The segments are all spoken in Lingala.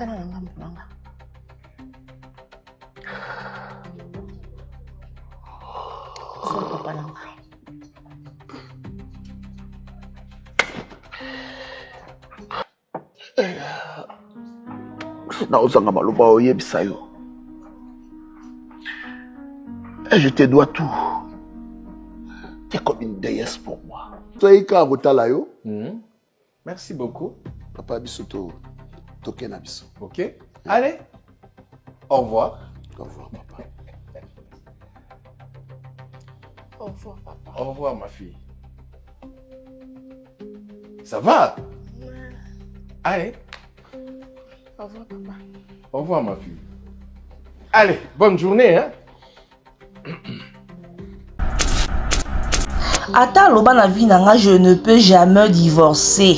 Tala na ngambo nanga. So papa nanga. Na ozanga maloba oyebisa yo. Et je te dois tout. Tu es comme une déesse pour moi. Soyez qu'à Botalayo. Merci beaucoup. Papa Bissoto, Token Abisso. Ok. Allez. Au revoir. Au revoir, papa. Au revoir, papa. Au revoir, ma fille. Ça va? Allez. Au revoir, papa. Au revoir, ma fille. Allez, bonne journée, hein? Ata loba na vie nanga, je ne peux jamais divorcer.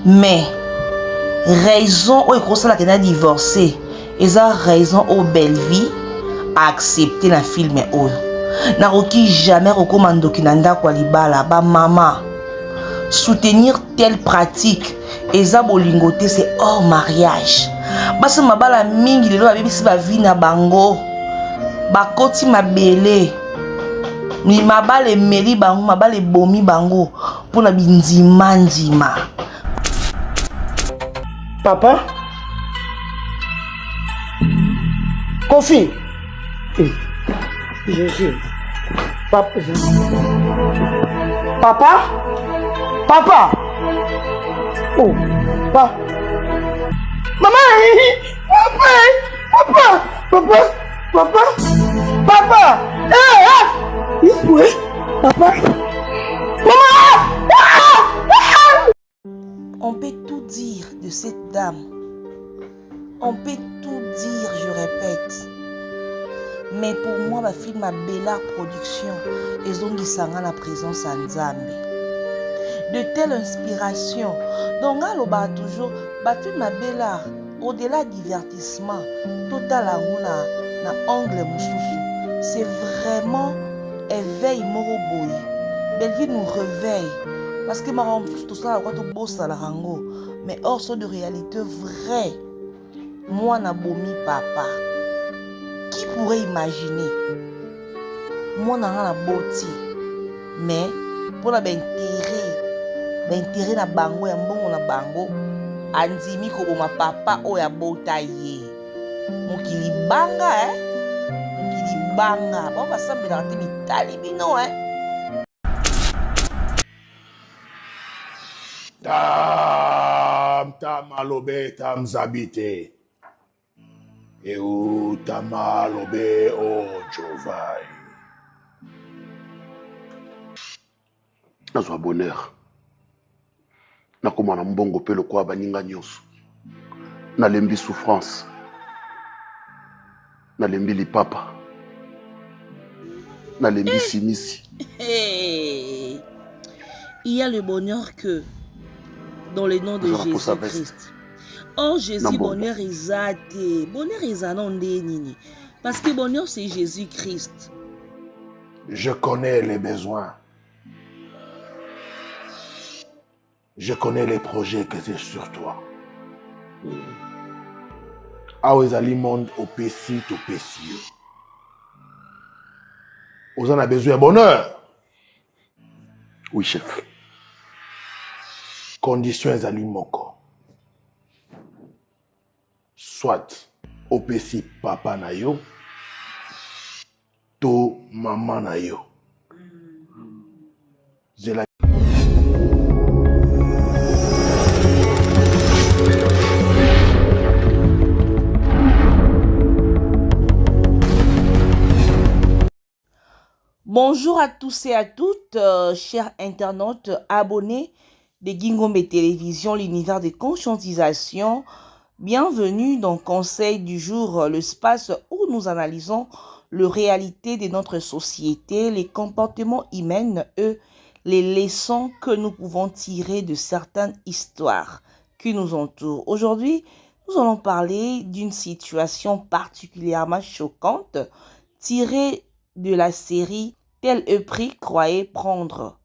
Mais raison ou ekosala que na divorcer, eza raison au belle vie a accepter na film oyo. Na roki jamais recommando ki na ndako libala ba maman soutenir telle pratique eza bolingote c'est hors mariage. Basi mabala mingi lelo babisi ba vie na bango. Bakoti mabele. Mi mabale meri bango, mabale bomi bango pour na bindima ndima. Papa? Kofi? Jésus. Papa? Papa? Papa? Oh, papa. Maman! Papa! Papa! Papa! Papa! Papa! Isso é? Papa? On peut tout dire de cette dame. On peut tout dire, je répète. Mais pour moi, ma film a Bella Production et Zongisanga la présence en Nzambe. De telles inspirations. Donc, aloba toujours, ma film a Bella, au-delà divertissement, total na angle moussousou. C'est vraiment éveil moroboy. Belleville nous réveille. Parce que ma tout ça, on bosse à la rango. Mais hors de réalité vraie. Moi, na bomi papa. Qui pourrait imaginer? Moi, na boti. Mais, pour la l'intérêt na bango, ya mbongo na bango, andimi ko ma papa o ya bota ye. Mokili banga, Mokili banga. Bon, ça me l'a dit, talibino, Tam alobe tam zabite. Et où tam alobe o Jovai. Nazwa bonheur. Nakoma na mbongo pe lokwa baninga nyonso. Nalembi souffrance. Nalembi lipapa. Nalembi sinisi. Il y a le bonheur que dans le nom de Jésus-Christ. Oh Jésus, bonheur est bonheur est non nini. Parce que bonheur c'est Jésus-Christ. Je connais les besoins. Je connais les projets que j'ai sur toi. Awezali monde au pessi to pessi. Vous en avez besoin de bonheur. Oui, chef. Conditions ezali moko. Soit au pessi papa na yo, to maman na yo. Zela. Bonjour à tous et à toutes, chers internautes abonnés de Gingombe Télévision, l'univers de conscientisation. Bienvenue dans Conseil du jour, l'espace où nous analysons la réalité de notre société, les comportements humains et les leçons que nous pouvons tirer de certaines histoires qui nous entourent. Aujourd'hui, nous allons parler d'une situation particulièrement choquante tirée de la série Tel Epris croyait prendre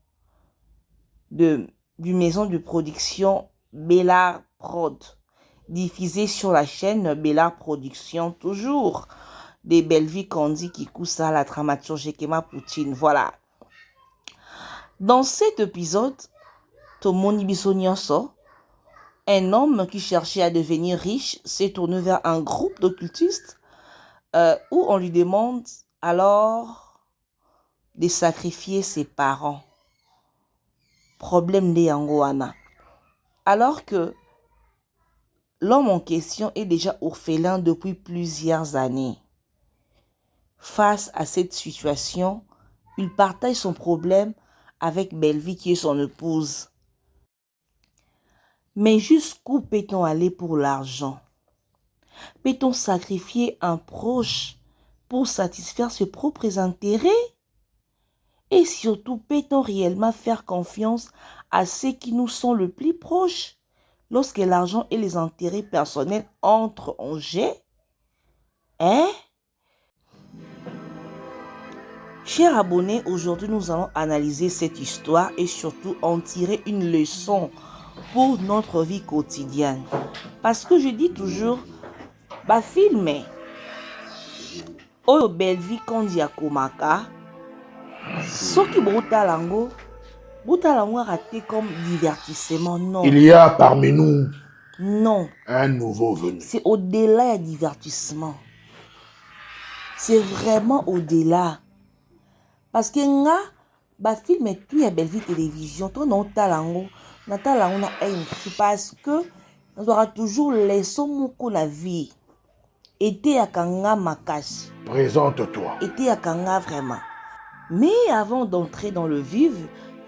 du maison de production Bella Prod. diffusé sur la chaîne Bellard Productions, toujours. Des Belvi Kandi Kikusa, la dramaturge Kema Poutine. Voilà. Dans cet épisode, Tomoni Bissonioso, un homme qui cherchait à devenir riche, s'est tourné vers un groupe d'occultistes où on lui demande alors de sacrifier ses parents. Problème de Yangoana. Alors que l'homme en question est déjà orphelin depuis plusieurs années. Face à cette situation, il partage son problème avec Belvi qui est son épouse. Mais jusqu'où peut-on aller pour l'argent? Peut-on sacrifier un proche pour satisfaire ses propres intérêts? Et surtout, peut-on réellement faire confiance à ceux qui nous sont le plus proches lorsque l'argent et les intérêts personnels entrent en jeu? Hein? Chers abonnés, aujourd'hui nous allons analyser cette histoire et surtout en tirer une leçon pour notre vie quotidienne. Parce que je dis toujours, film oyo Belvi Kandi akomaka, soki botalango raté comme divertissement, non. Il y a parmi nous non. Un nouveau venu. C'est au-delà du divertissement. C'est vraiment au-delà. Parce que nga film et tout ya Belvi télévision, to non talango, na talango na parce que on aura toujours les sons moko la vie. Été à kanga makasi. Présente-toi. Été à kanga vraiment. Mais avant d'entrer dans le vif,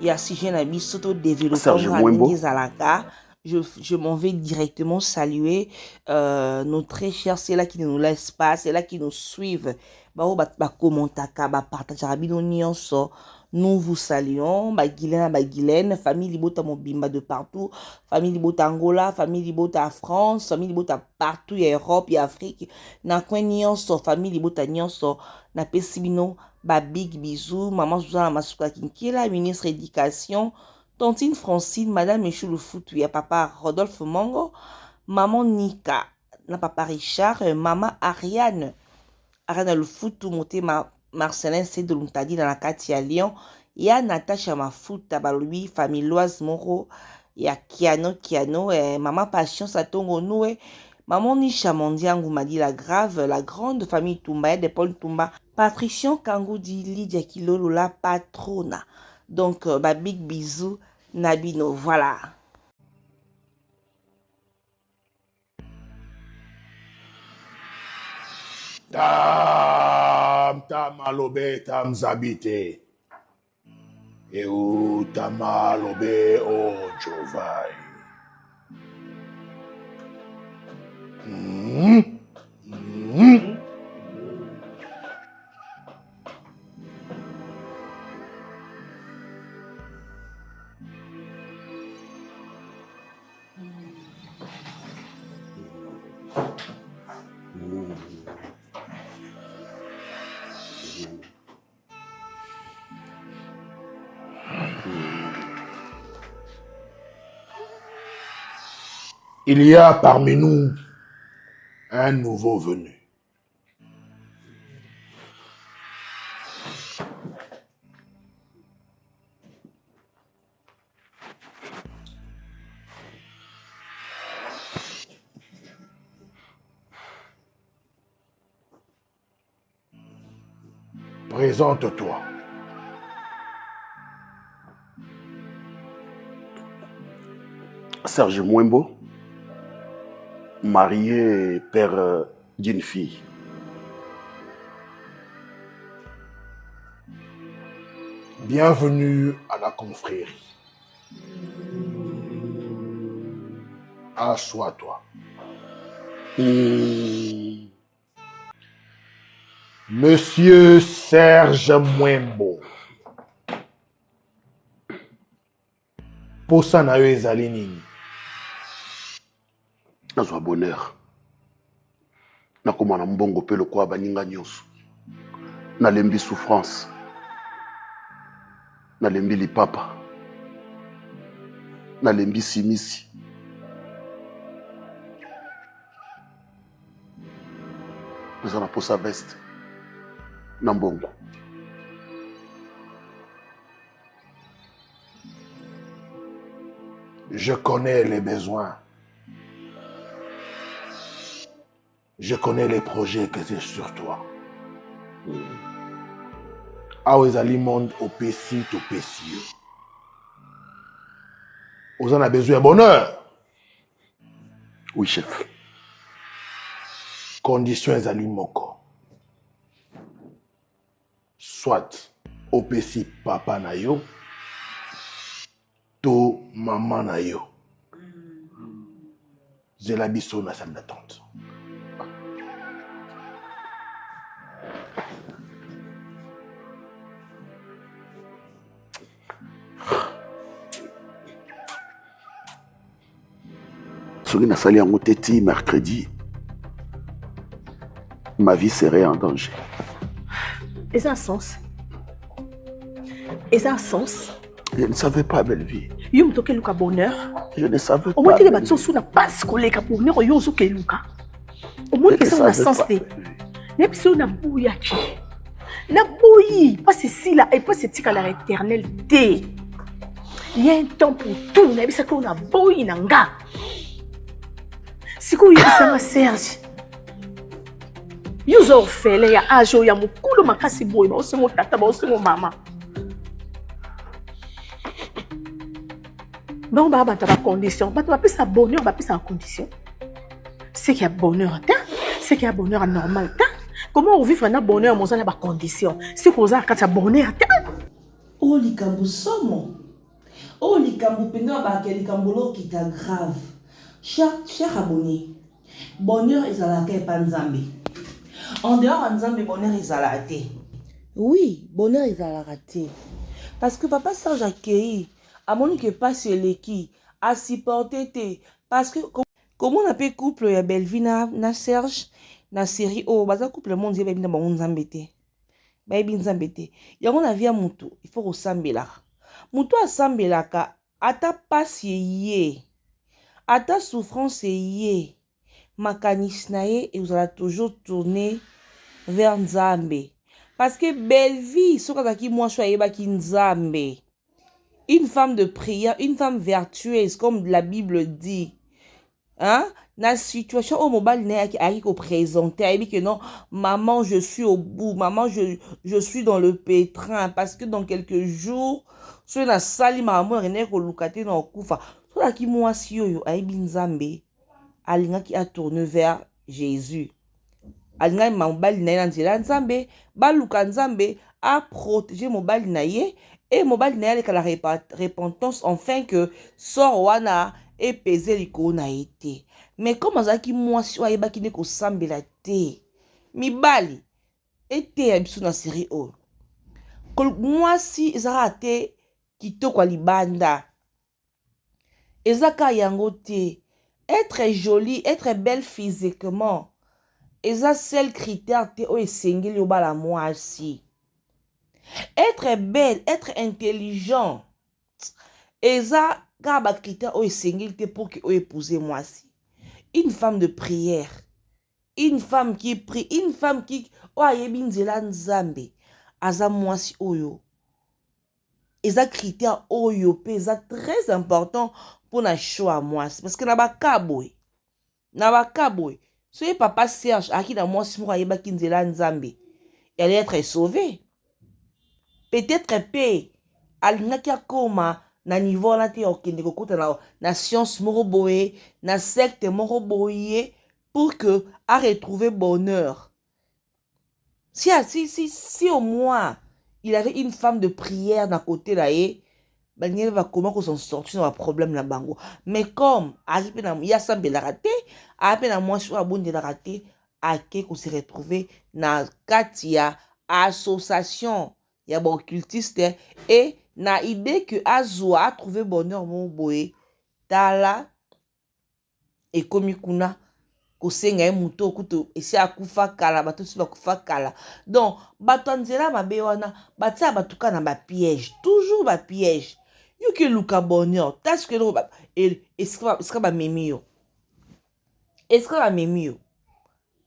il y a si j'ai un ami surtout développeur je m'en vais directement saluer nos très chers, c'est là qui nous laissent pas, c'est là qui nous suivent. Nous vous saluons, Guylaine, famille Libota Mobimba de partout, famille Libota Angola, famille Libota France, famille Libota partout, il y a Europe, il y a Afrique, na Nyonso, famille Libota Nyonso, na Pesibino, big bisous, maman Suzana Masuka Kinkela, ministre éducation, tontine Francine, madame Michou le Foutu, il y a papa Rodolphe Mongo, maman Nika, na papa Richard, maman Ariane le Foutu, monté Marcelin c'est de l'Untadi dans la Katia Lyon, il y a Natacha Mafuta, lui, famille Loise Moro, il y a Kiano, maman Passion Satongo Noé, maman Nisha Mondiangu m'a dit la grave, la grande famille Tumba, de Paul Tumba, Patrician Kangoudi, Lydia Kilolo, la patrona. Donc, big bisous, Nabino, voilà. Tam alobe tam zabite. Eu tam alobe o Jovai. Il y a parmi nous un nouveau venu. Présente-toi. Serge Mwembo, marié et père d'une fille. Bienvenue à la confrérie. Assois-toi. Monsieur Serge Mwembo. Posa na yo ezali nini? Nazwa bonheur. Nakoma na mbongo pe lokwa baninga nyonso. Nalembi souffrance. Nalembi lipapa. Nalembi simisi. oza na posa veste na mbongo. Je connais les besoins. Je connais les projets que j'ai sur toi. Awa ezali monde opesi topesi yo. Oza na besoin ya bonheur. Oui, chef. Condition ezali moko. Soit opesi papa na yo to maman na yo. Zela biso na salle d'attente. Soki nasali yango te ti mercredi, ma vie serait en danger. Et ça a un sens. Et ça a un sens. Je ne savais pas, belle vie. Yo mtoke luka bonheur. Je ne savais pas. Au moins que les belle bâtons vie. sous la passe collée bonheur yo zo ke luka. Au moins Je que ne ça on a savais sens pas, té. belle vie. Même si on a bouillé qui. Na bouilli, pas ceci là et pas cette à la éternelle té. Il y a un temps pour tout, mais ça qu'on a bouilli nanga. Si qu'on y a ça ma Serge. Yo zo fele ya ajo ya mukulu makasi boy ba osengo tata ba osengo mama. Bon bah t'as pas condition, bah tu vas plus ça bonheur, bah plus ça condition. C'est qu'il y a bonheur, c'est qu'il y a bonheur normal, comment on vit un bonheur mon ça n'a pas condition. C'est qu'on a quand ça bonheur, Oh likambo somo. Oh likambo penda ba ke likambo lo qui t'a grave. Cher abonné. Bonheur ezalaka epa nzambe. En dehors de nzambe bonheur ezalaka te. Oui, bonheur ezalaka te. Parce que papa Serge accueilli, à mon que pas sur l'équipe, a supporté te. Parce que comment on appelle couple ya Belvina na Serge na série oh baza couple monde yeba binda ba nzambe te. Ba yebi nzambe te. Yango na via mutu, il faut resambelaka. Mutu asambelaka ata pasi ye. Ata souffrance ye. Makanis na ye et vous allez toujours tourner vers Nzambe. Parce que belle vie, ce qui moi choyeba ki Nzambe. Une femme de prière, une femme vertueuse, comme la Bible dit. Hein? Dans la situation où mobile n'est pas présenté, elle dit que non, maman, je suis au bout, maman, je suis dans le pétrin, parce que dans quelques jours, sur la salle, maman, elle n'est pas locate dans le koufa. Ce qui moi si yo, elle dit Nzambe. Alinga qui a tourné vers Jésus. Alinga mobali na nzela nzambe, baluka nzambe a protéger mobali na ye et mobali na ye la repentance enfin que sort wana et peser liko na été. Mais comme azaki mwasi wa yeba kine ko sambela te. Mibali ete ya biso na série o. Kol mwasi ezaka te kitoko libanda. Ezaka yango te. Être jolie, être belle physiquement, et ça c'est le critère te o esengeli obala mwasi. Être belle, être intelligent, et ça gaba critère o esengeli te pour que o épouser mwasi. Une femme de prière, une femme qui prie, une femme qui o ayebi nzela nzambe, aza mwasi oyo. Et ça critère oyo pe, ça très important. Pour na choix moi parce que na ba kaboy so papa Serge aki na moi si mo ayeba kinzela nzambe elle être sauvée peut-être pe alinga ki akoma na niveau na te okende kokota na science moko boye na secte moko boye pour que a retrouver bonheur si au moins il avait une femme de prière d'un côté là et il va comment s'en sortir dans un problème na bango. Mais comme arrivé na ya sambe la raté, après na moi sur abonde la raté, a que se retrouver na katia association ya bon occultiste et na idée que azwa trouver bonheur mon boy tala et comme kuna ko senga muto kuto esi akufa kala bato si bakufa kala. Donc bato nzela mabe wana batia batuka na ba piège, toujours ba piège. You que luka bonheur, parce que non, est-ce que ba memi yo? Est-ce que ba memi yo?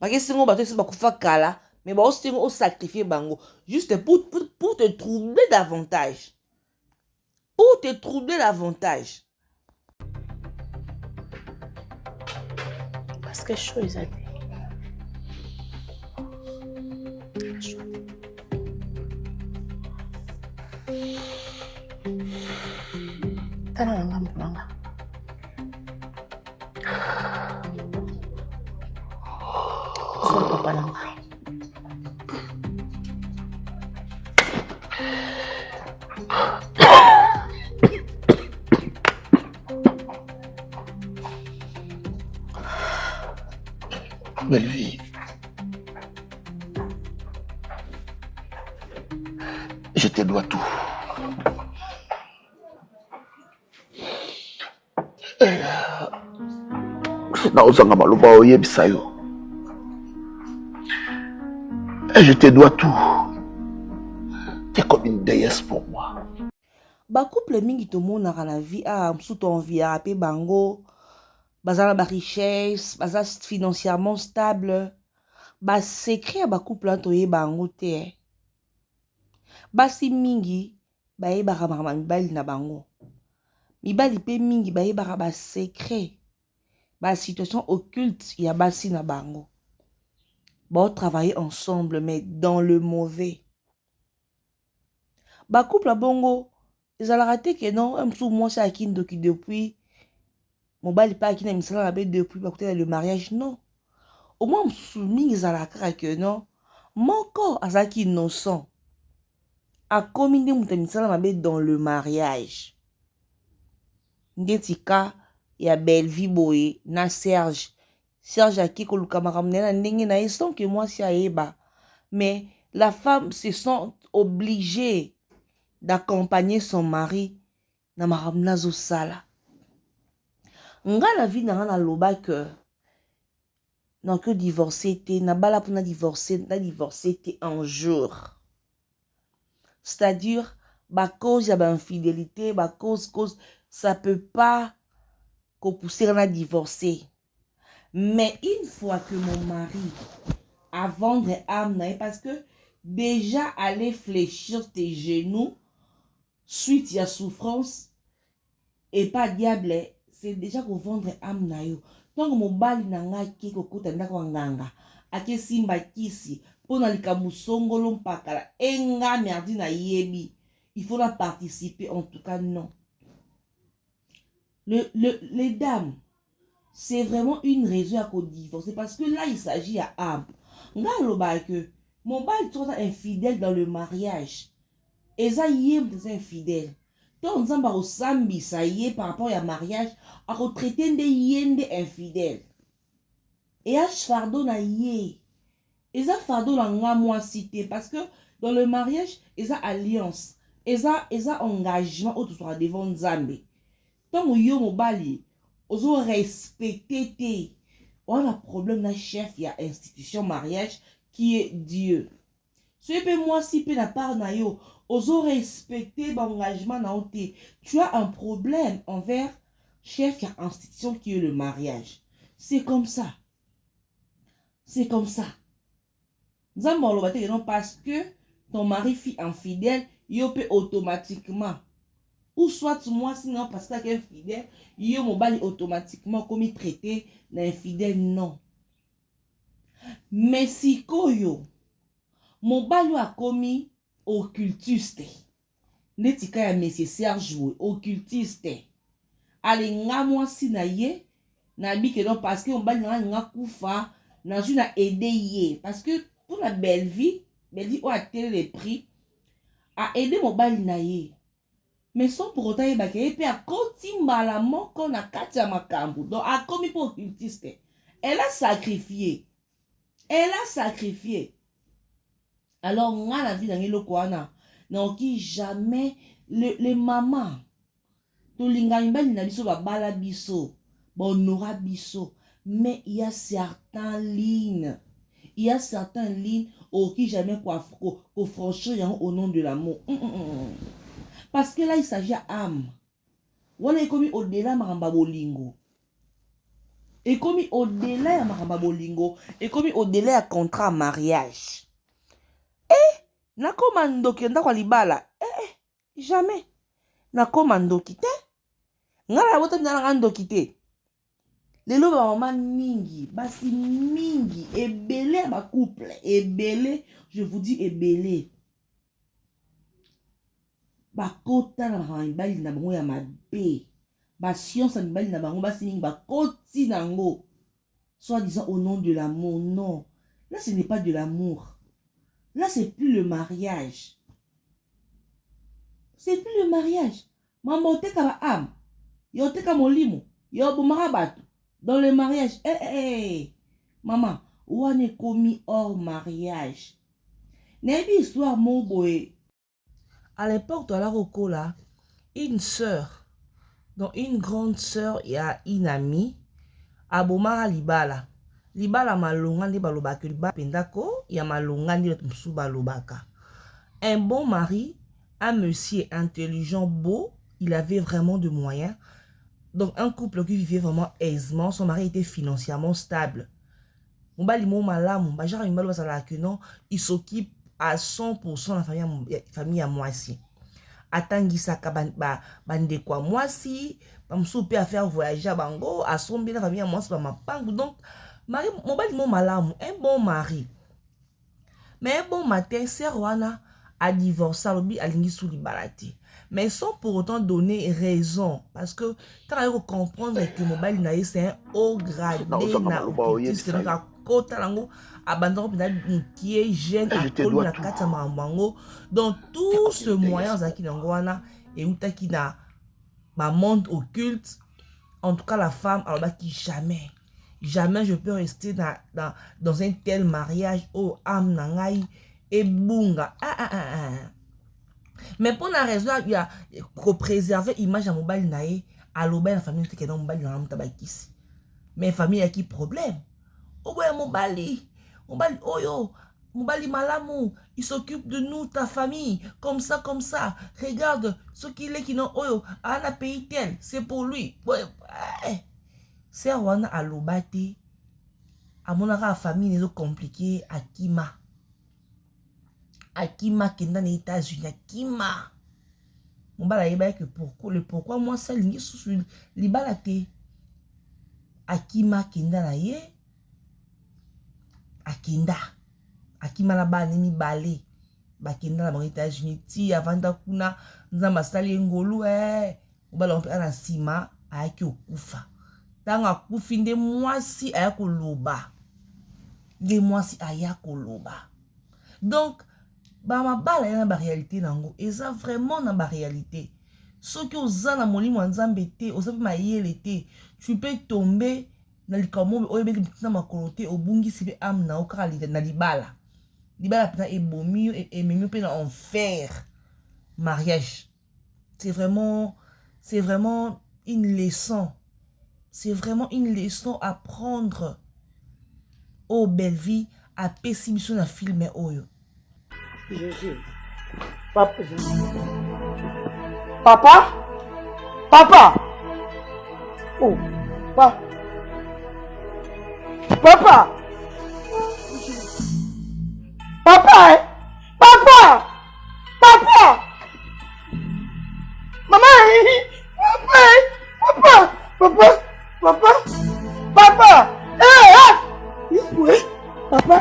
Parce que si on va faire kala, mais bon, aussi on sacrifier bango juste pour te troubler davantage. Pour te troubler davantage. Parce que chaud, ils ont dit. Tala nanga mbulanga. Son papa nanga. Belle vie. Je te dois tout. Naozanga maloba oyebisa yo. Et je te dois tout. Tu es comme une déesse pour moi. Ba couple mingi to monaka na vie a msu to envie a pe bango. Bazana ba richesse, baza financièrement stable. Ba secret ba couple to ye bango te. Basi mingi ba ye baka mama mibali na bango. Mibali pe mingi ba ye baka ba secret. Ba situation occulte ya basi na bango. Ba travailler ensemble mais dans le mauvais. Ba couple bongo ils ont raté que non un sou moi ça qui depuis mon bali pas qui n'a mis ça depuis ba côté le mariage non. Au moins soumis ils ont que non mon corps azaki innocent a commis des mutamisala dans le mariage. Ngetika ya belle vie boye na Serge aki ko luka makamnena ndenge na sans que moi si aeba mais la femme se sent obligée d'accompagner son mari na makamna zo sala. Nga la vie na loba que non que divorcer te na bala pour na divorcer te un jour. C'est-à-dire ba cause ya ba infidélité, ba cause ça peut pas qu'on pousser à divorcer. Mais une fois que mon mari a vendre âme, parce que déjà aller fléchir tes genoux suite à souffrance et pas diable, c'est déjà qu'on vendre âme na yo. Donc mon bali nanga ki ko kuta ndako nganga ake simba kisi pona likamusongolo mpakala enga merdi na yebi. Il faut la participer en tout cas non. Les dames, c'est vraiment une raison à qu'on divorce. Parce que là, il s'agit à âme. Que mon bal est infidèle dans le mariage. Et ça y est, des infidèles. Donc, nous avons sambi, ça y est, par rapport au mariage, à retraiter des yende infidèles. Et à fardeau na yé. Et ça fardeau na nga moi cité. Parce que dans le mariage, et ça alliance. Et ça engagement autour devant Zambé. Tant yo mobali, ozo respecter te. On a problème na chef, il y a institution mariage qui est Dieu. Ce peu moi si peu na part na yo, ozo respecter ba engagement na ote. Tu as un problème envers chef qui a institution qui est le mariage. C'est comme ça. C'est comme ça. Nous avons le non parce que ton mari fit infidèle, yo peut automatiquement. Ou soit moi, sinon, parce que est fidèle, il y a mon bali automatiquement comme il traité l'infidèle, non. Mais si koyo, mon bali a commis occultiste. Netika ya monsieur Serge occultiste. Allez, nga moi si na ye, na bi que non, parce que mon bali nga koufa, na ju na aidé ye. Parce que pour la belle vie, on a tel les prix, a aidé mon bali na ye. Mais sans pour autant, il y a continuellement qu'on a katia makambu. Donc, a commis pour occultiste. Elle a sacrifié. Elle a sacrifié. Alors, on a la vie dans le coin. Donc, jamais les mamans. Tout l'ingamba n'a biso ba bala biso. Bon, nora biso. Mais il y a certaines lignes. Il y a certaines lignes qui jamais quoi franchir au nom de l'amour. Parce que là, il s'agit d'âme. On est commis au-delà de bolingo. Et comme au-delà ya makamba bolingo, et comme au-delà ya contrat mariage. Nakoma ndoki ndako libala. Jamais. Nakoma ndoki te. Ngala bota ndana ndoki te. Lelo ba maman mingi, basi mingi, ebele ba couple, ebele, je vous dis ebele. Ba kota na ba mibali na bango ya mabe. Ba science na mibali na bango basi mingi ba koti nango. Soit disant au nom de l'amour, non. Là ce n'est pas de l'amour. Là c'est plus le mariage. C'est plus le mariage. Maman oteka ba âme. Yo oteka molimo. Yo bomara bato. Dans le mariage, maman, on est commis hors mariage. N'est pas histoire mon boy. À l'époque de la Rocola, une sœur, donc une grande sœur, il y a une amie, à Bomara Libala. Libala malonga ndi balobaka liba pendako, il y a malonga ndi msu balobaka. Un bon mari, un monsieur intelligent, beau, il avait vraiment de moyens. Donc, un couple qui vivait vraiment aisément, son mari était financièrement stable. Il s'occupe à 100% de la famille à moitié. Atangisaka bande kwa moisi, bamsoupe à faire voyager à bango, à son bien la famille à moisi, donc, mari, un bon mari. Mais un bon matin, Serwana a divorcé, a lingi sous libalati. Mais sans pour autant donner raison. Parce que quand on comprendre que mobile naïe c'est un haut gradé na occultiste na kota lango abandon qui est jeune à col na kata mamango. Donc tout ce moyen zaki nangwana et uta qui na ma monde occulte. En tout cas la femme alors qui jamais je peux rester dans un tel mariage au âme nangai et bunga mais pour la raison il y a préserver l'image à mobile nae à l'obé la famille qui est dans mobile na tabakisi mais famille a qui problème ouais mobile oyo mobile malamu il s'occupe de nous ta famille comme ça regarde ce qu'il est qui non oyo à un pays tel c'est pour lui ouais c'est wana à l'obate à mon la famille est compliqué à Akima qui est dans les États-Unis, Akima. On va la que pourquoi moi ça ligne sous libalate. Akima qui est dans la ye. Akinda. Akima la ba nemi balé. Bakinda la États-Unis ti avant d'akuna nzamba sali ngolu on va l'empeler na sima ayaki okufa. Tanga kufinde mwasi ayako loba. De mwasi ayako loba. Donc ma bala yana ba réalité nango eza vraiment na ba réalité ce que oza na molimo nzambe te oza pe mayele te tu peux tomber na likamo oyo be na makolote obungisi be am na okara na libala pena ebomi et memi pe na enfer mariage c'est vraiment une leçon à prendre au belle vie à pessimisme na film oyo. Jésus. Papa. Papa. Papa. Oh. Papa. Papa. Papa. Papa. Papa. Maman. Papa. Papa. Papa. Papa. Eh. Papa.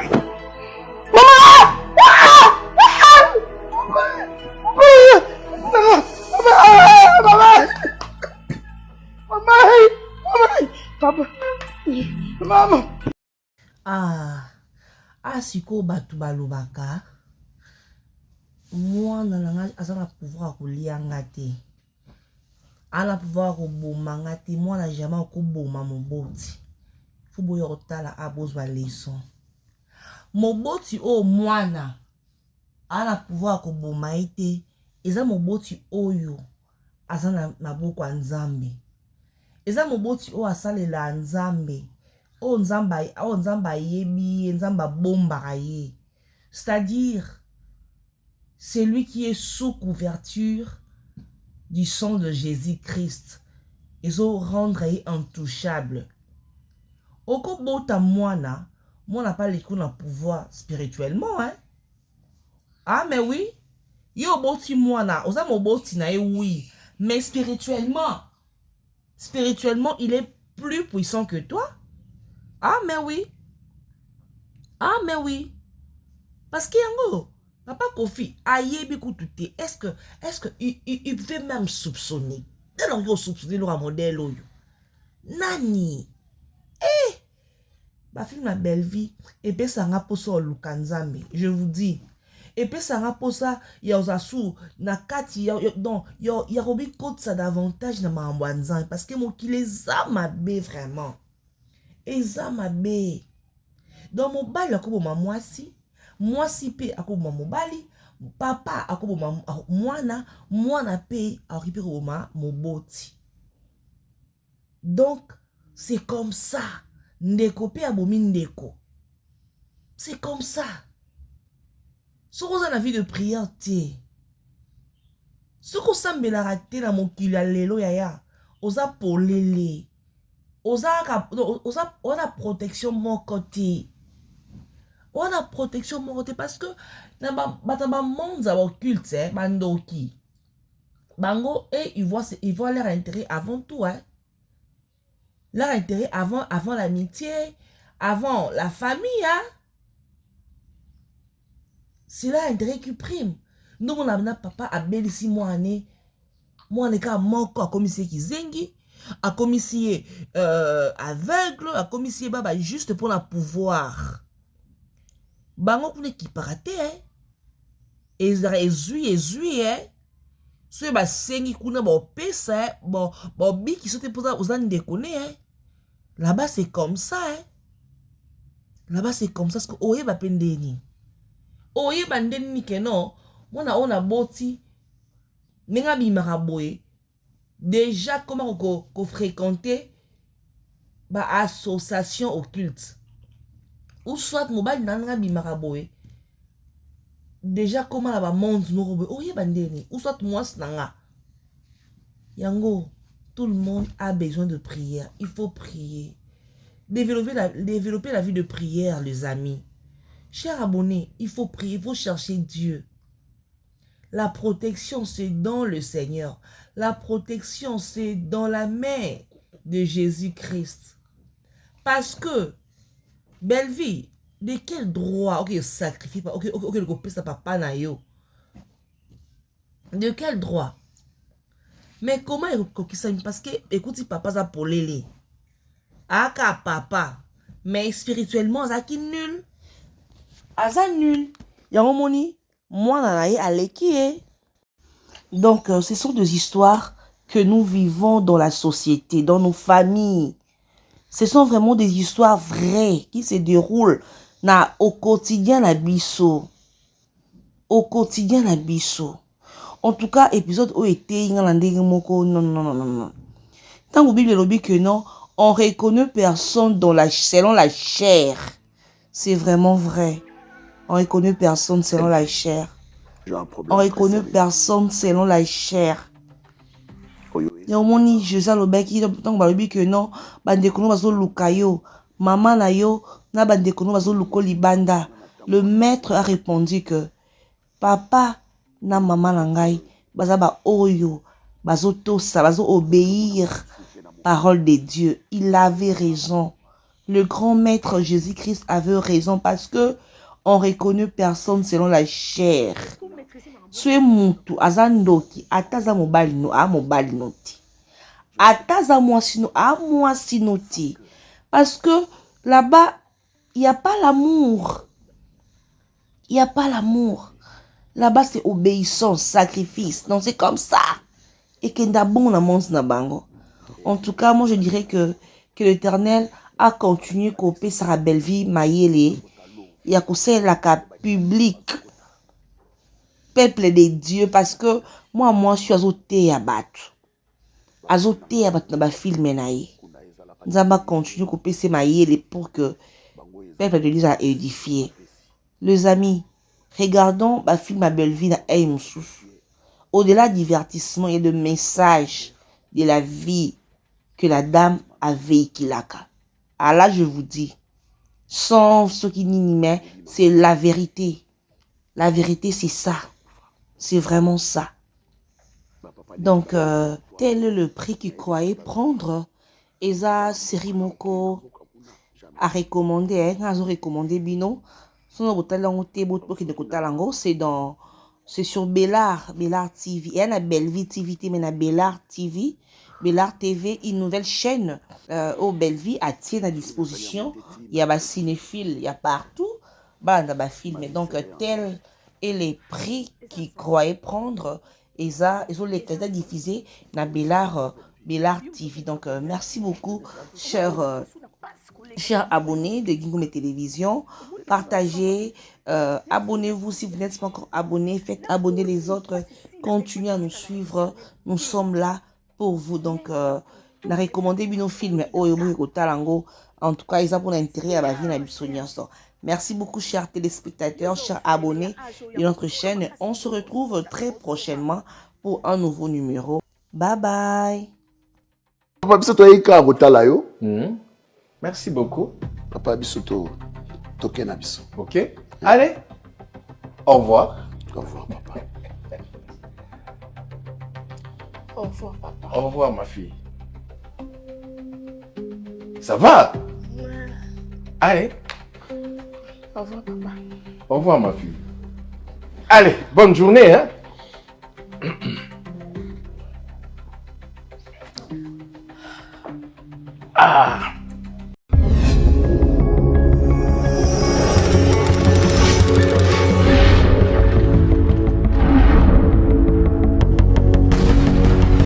Siko batu balobaka mwana nanga azana pouvoir kolia ngate ana pouvoir koboma ngate mwana jamais koboma moboti faut boyo kotala abozwa leçon moboti o mwana ana pouvoir koboma ete eza moboti oyo azana na boko ya nzambe eza moboti o asalela nzambe o nzamba yebi nzamba bomba ye c'est-à-dire c'est lui qui est sous couverture du sang de Jésus-Christ ils ont rendre intouchable Oko bota mwana pas l'écoute dans pouvoir spirituellement, hein. Ah, mais oui. Yo boti mwana, osa mo boti na oui. Mais spirituellement, il est plus puissant que toi. Ah, mais oui. Ah, mais oui. Parce qu'il y a un papa Kofi, ayebi koutouté. Est-ce que il peut même soupçonner? Alors, il soupçonner le modèle. Nani? Eh! Ba film la belle vie. Et puis ça n'a pas ça Lukanzambe. Je vous dis. Et puis ça n'a pas ça. Il y a Osasu. Na kati. Donc, il y a Robi Côte ça davantage dans ma mwanzan. Parce que mon qui les a mabé vraiment. Les a mabé. Dans mon bal, à quoi moi si pe à quoi mon bali. Papa à quoi moi pe à riper mon boti. Donc, c'est comme ça. Ndeko pe abomi ndeko. C'est comme ça. Ce qu'on a la vie de prière, t'es. Ce qu'on s'en met la raté dans mon kilo lelo yaya. Osa polele. Osa on a protection mon côté. On a protection mon côté parce que dans ba monde ça occulte hein bandoki. Bango et ils voient leur intérêt avant tout hein. Leur intérêt avant l'amitié, avant la famille, hein? C'est leur intérêt qui prime. Nous, on a papa à Bélissi, moi, on est comme manque à commissaire qui zengi, à commissaire aveugle, à commissaire baba juste pour la pouvoir. Bango pour qui paraté, hein? Et zui, hein? Ceux qui sengi kuna bon pesa, bon bi qui sont pour ça aux années déconner, hein? Là-bas c'est comme ça, hein? Là-bas c'est comme ça parce que oye ba pendeni. Oye ba ndeni que non, on a boti nenga bi maraboye. Déjà comment qu'on fréquenter ba association occulte. Ou soit mobile nanga bi maraboye. Déjà comment là-bas monde nous oye ba ndeni ou soit moi nanga. Yango, tout le monde a besoin de prière. Il faut prier. Développer la vie de prière, les amis. Chers abonnés, il faut prier, il faut chercher Dieu. La protection, c'est dans le Seigneur. La protection, c'est dans la main de Jésus-Christ. Parce que, belle vie, de quel droit, ok, sacrifie pas, ok, le copain, ça papa na yo. De quel droit? Mais comment il ça? Parce que, écoute, papa, ça pour l'élé. Aka papa. Mais spirituellement, ça qui nul. Ça nul. Yango moni, moi, nanaye aleki. Donc, ce sont des histoires que nous vivons dans la société, dans nos familles. Ce sont vraiment des histoires vraies qui se déroulent au quotidien na biso. Au quotidien na biso. En tout cas, épisode où était non. Tant que Bible dit que non, on reconnaît personne selon la chair. C'est vraiment vrai. On reconnaît personne selon la chair. On reconnaît personne selon la chair. Yomoni José Lobeki tant que Bible que non, bandekono bazo lukayo, maman na yo na bandekono bazo luko libanda. Le maître a répondu que papa na maman nangai bazaba oyo bazo tosa bazo obéir parole de Dieu. Il avait raison. Le grand maître Jésus-Christ avait raison parce que on reconnaît personne selon la chair. Sue mutu azandoki ataza mobali no a mobali noti. Ataza mwasino a mwasinoti. Parce que là-bas il y a pas l'amour. Il y a pas l'amour. Là-bas, c'est obéissance, sacrifice. Donc, c'est comme ça. Et qu'il y a bon dans na bango. En tout cas, moi, je dirais que l'Éternel a continué à couper sa belle vie, maïele. Il y a couché la cap public. Peuple de Dieu. Parce que moi, je suis azoté à battre. Azoté à battre dans ma film. Nous allons continuer à couper ses maïele pour que le peuple de Dieu soit édifié. Les amis, regardons ma film Ma Belle Vie dans Aïmsous. Au-delà du divertissement, il y a le message de la vie que la dame a véhiculé. Ah là, je vous dis, sans ce qui n'y mais c'est la vérité. La vérité, c'est ça. C'est vraiment ça. Donc, tel est le prix qu'ils croyaient prendre. Et ça, série Moko a recommandé, a recommandé Bino. C'est sur Bellard TV. Il y a une Belleville TV, mais il y a Bellard TV. Bellard TV, une nouvelle chaîne au Belleville a tient à disposition. Il y a des cinéphiles, il y a partout. Bah, il y a des films. Donc, tel est les prix qu'ils croyaient prendre. Et ça, ils ont les crédits diffusés dans Bellard TV. Donc, merci beaucoup, chers abonnés de Guingoum Télévision. Partagez, abonnez-vous si vous n'êtes pas encore abonné. Faites abonner les autres. Continuez à nous suivre. Nous sommes là pour vous. Donc, on a recommandé nos films. En tout cas, ils ont pour l'intérêt à la vie de Merci beaucoup, chers téléspectateurs, chers abonnés de notre chaîne. On se retrouve très prochainement pour un nouveau numéro. Bye bye. Papa biso toyika kotala yo. Merci beaucoup. Papa biso tokena biso. Ok. Allez. Au revoir. Au revoir papa. Au revoir, papa. Au revoir ma fille. Ça va? Allez. Au revoir, papa. Au revoir ma fille. Allez, bonne journée, hein? Ah.